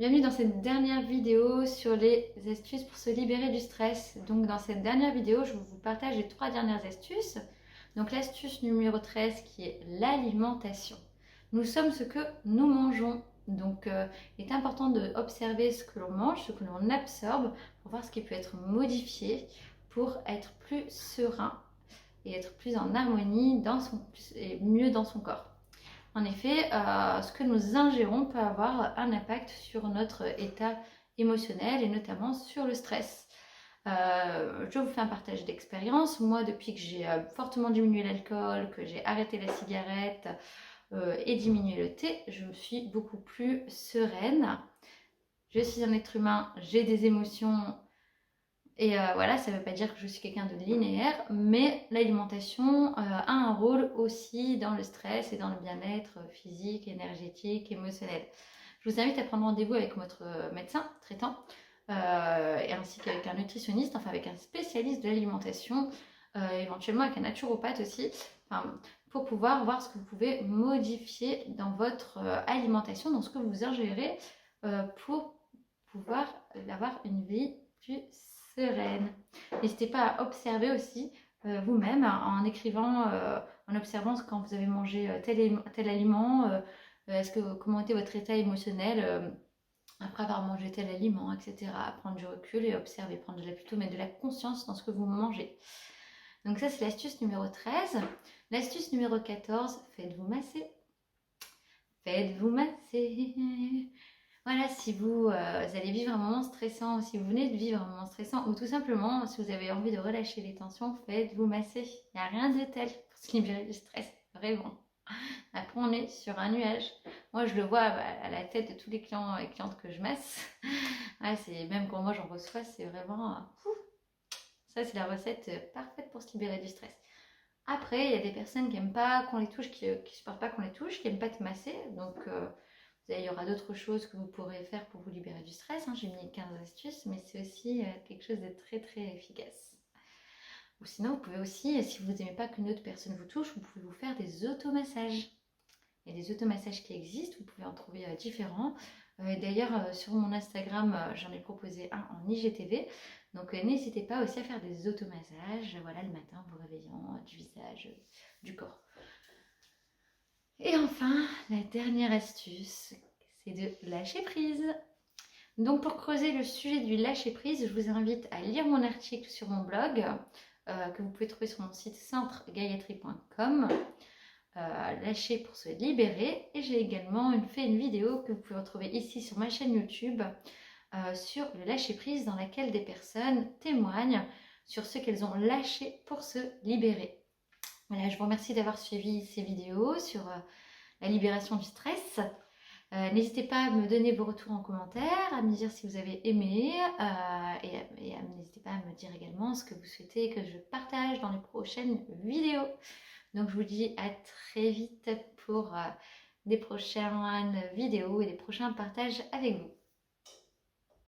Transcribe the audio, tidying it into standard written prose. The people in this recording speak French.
Bienvenue dans cette dernière vidéo sur les astuces pour se libérer du stress. Donc dans cette dernière vidéo, je vous partage les 3 dernières astuces. Donc l'astuce numéro 13 qui est l'alimentation. Nous sommes ce que nous mangeons. Donc il est important d'observer ce que l'on mange, ce que l'on absorbe, pour voir ce qui peut être modifié pour être plus serein et être plus en harmonie et mieux dans son corps. En effet, ce que nous ingérons peut avoir un impact sur notre état émotionnel et notamment sur le stress. Je vous fais un partage d'expérience. Moi, depuis que j'ai fortement diminué l'alcool, que j'ai arrêté la cigarette et diminué le thé, je me suis beaucoup plus sereine. Je suis un être humain, j'ai des émotions. Et voilà, ça ne veut pas dire que je suis quelqu'un de linéaire, mais l'alimentation a un rôle aussi dans le stress et dans le bien-être physique, énergétique, émotionnel. Je vous invite à prendre rendez-vous avec votre médecin traitant et ainsi qu'avec un nutritionniste, enfin avec un spécialiste de l'alimentation, éventuellement avec un naturopathe aussi, pour pouvoir voir ce que vous pouvez modifier dans votre alimentation, dans ce que vous ingérez pour pouvoir avoir une vie plus sereine. N'hésitez pas à observer aussi vous-même en écrivant, en observant quand vous avez mangé tel aliment, comment était votre état émotionnel après avoir mangé tel aliment, etc. Prendre du recul et observer, plutôt mettre de la conscience dans ce que vous mangez. Donc ça c'est l'astuce numéro 13. L'astuce numéro 14, faites-vous masser. Faites-vous masser. Voilà, si vous allez vivre un moment stressant, ou si vous venez de vivre un moment stressant, ou tout simplement, si vous avez envie de relâcher les tensions, faites-vous masser. Il n'y a rien de tel pour se libérer du stress, vraiment. Après, on est sur un nuage. Moi, je le vois à la tête de tous les clients et clientes que je masse. Ouais, même quand moi j'en reçois, c'est vraiment... ça, c'est la recette parfaite pour se libérer du stress. Après, il y a des personnes qui n'aiment pas qu'on les touche, qui ne supportent pas qu'on les touche, qui n'aiment pas te masser. Donc... il y aura d'autres choses que vous pourrez faire pour vous libérer du stress. J'ai mis 15 astuces, mais c'est aussi quelque chose de très très efficace. Ou sinon, vous pouvez aussi, si vous n'aimez pas qu'une autre personne vous touche, vous pouvez vous faire des automassages. Il y a des automassages qui existent, vous pouvez en trouver différents. D'ailleurs, sur mon Instagram, j'en ai proposé un en IGTV. Donc n'hésitez pas aussi à faire des automassages, voilà, le matin, en vous réveillant, du visage, du corps. Et enfin, la dernière astuce, c'est de lâcher prise. Donc pour creuser le sujet du lâcher prise, je vous invite à lire mon article sur mon blog que vous pouvez trouver sur mon site centregayatri.com. Lâcher pour se libérer. Et j'ai également fait une vidéo que vous pouvez retrouver ici sur ma chaîne YouTube sur le lâcher prise, dans laquelle des personnes témoignent sur ce qu'elles ont lâché pour se libérer. Voilà, je vous remercie d'avoir suivi ces vidéos sur la libération du stress. N'hésitez pas à me donner vos retours en commentaire, à me dire si vous avez aimé et n'hésitez pas à me dire également ce que vous souhaitez que je partage dans les prochaines vidéos. Donc je vous dis à très vite pour des prochaines vidéos et des prochains partages avec vous.